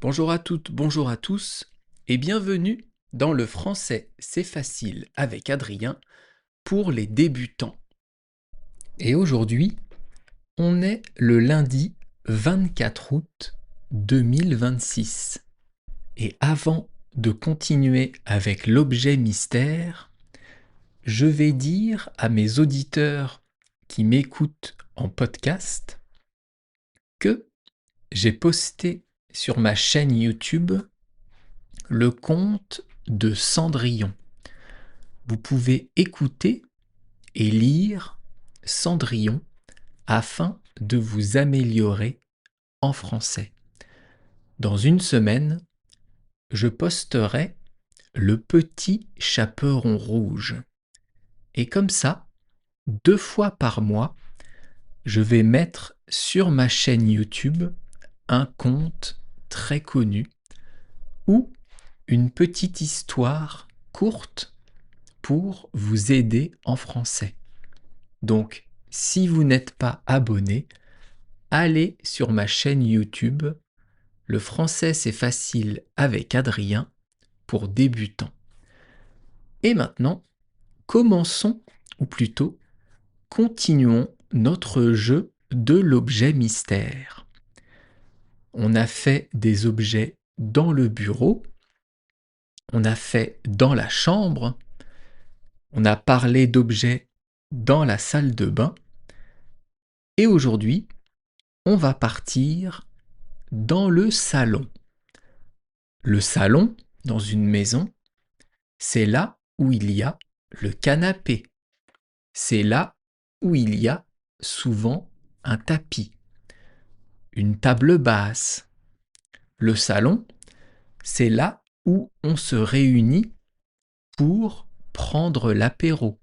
Bonjour à toutes, bonjour à tous, et bienvenue dans le français c'est facile avec Adrien pour les débutants. Et aujourd'hui, on est le lundi 24 août 2026. Et avant de continuer avec l'objet mystère, je vais dire à mes auditeurs qui m'écoutent en podcast que j'ai posté sur ma chaîne YouTube le conte de Cendrillon. Vous pouvez écouter et lire Cendrillon afin de vous améliorer en français. Dans une semaine, je posterai le petit chaperon rouge. Et comme ça, 2 fois par mois, je vais mettre sur ma chaîne YouTube un conte très connu ou une petite histoire courte pour vous aider en français. Donc, si vous n'êtes pas abonné, allez sur ma chaîne YouTube Le français c'est facile avec Adrien pour débutants. Et maintenant, commençons, ou plutôt, continuons notre jeu de l'objet mystère. On a fait des objets dans le bureau, on a fait dans la chambre, on a parlé d'objets dans la salle de bain, et aujourd'hui, on va partir dans le salon. Le salon, dans une maison, c'est là où il y a le canapé. C'est là où il y a souvent un tapis, une table basse. Le salon, c'est là où on se réunit pour prendre l'apéro,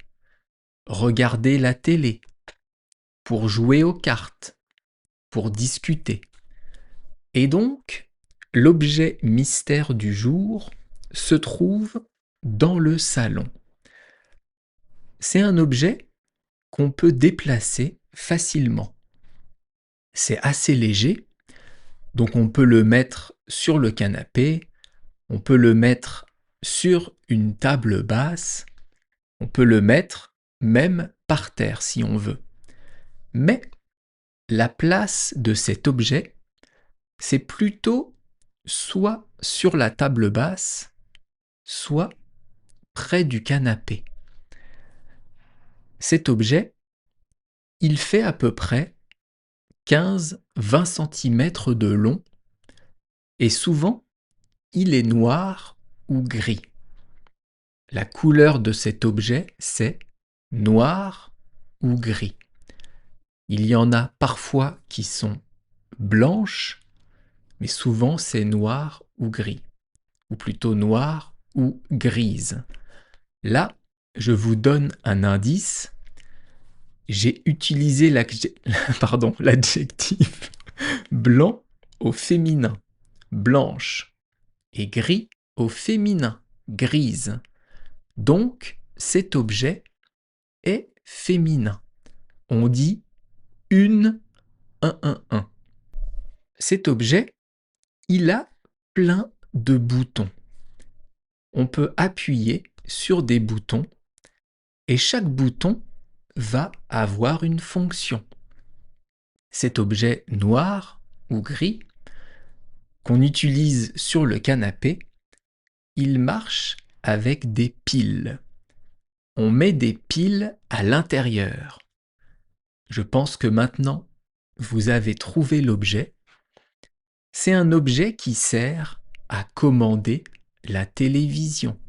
regarder la télé, pour jouer aux cartes, pour discuter. Et donc, l'objet mystère du jour se trouve dans le salon. C'est un objet qu'on peut déplacer facilement. C'est assez léger, donc on peut le mettre sur le canapé, on peut le mettre sur une table basse, on peut le mettre même par terre si on veut. Mais la place de cet objet, c'est plutôt soit sur la table basse, soit près du canapé. Cet objet, il fait à peu près 15-20 cm de long et souvent il est noir ou gris. La couleur de cet objet, c'est noir ou gris. Il y en a parfois qui sont blanches, mais souvent c'est noir ou gris, ou plutôt noir ou grise. Là, je vous donne un indice. J'ai utilisé l'adjectif blanc au féminin, blanche, et gris au féminin, grise. Donc, cet objet est féminin. On dit une, un. Cet objet, il a plein de boutons. On peut appuyer sur des boutons et chaque bouton va avoir une fonction. Cet objet noir ou gris qu'on utilise sur le canapé, il marche avec des piles. On met des piles à l'intérieur. Je pense que maintenant, vous avez trouvé l'objet. C'est un objet qui sert à commander la télévision.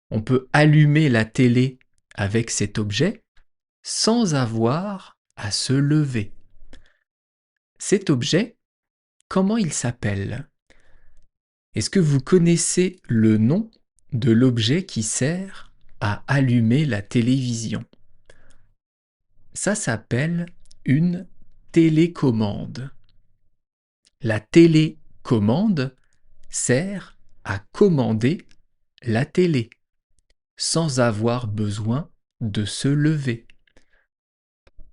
On peut allumer la télé avec cet objet sans avoir à se lever. Cet objet, comment il s'appelle? Est-ce que vous connaissez le nom de l'objet qui sert à allumer la télévision? Ça s'appelle une télécommande. La télécommande sert à commander la télé sans avoir besoin de se lever.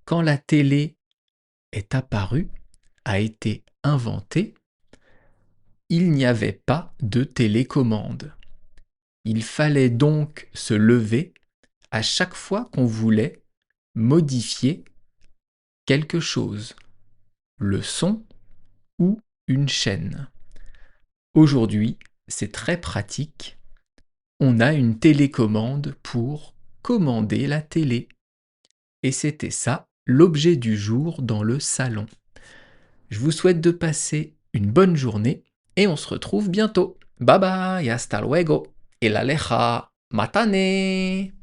Quand la télé est apparue, a été inventée, il n'y avait pas de télécommande. Il fallait donc se lever à chaque fois qu'on voulait modifier quelque chose, le son ou une chaîne. Aujourd'hui, c'est très pratique. On a une télécommande pour commander la télé. Et c'était ça l'objet du jour dans le salon. Je vous souhaite de passer une bonne journée et on se retrouve bientôt. Bye bye, hasta luego. El aleja, matane.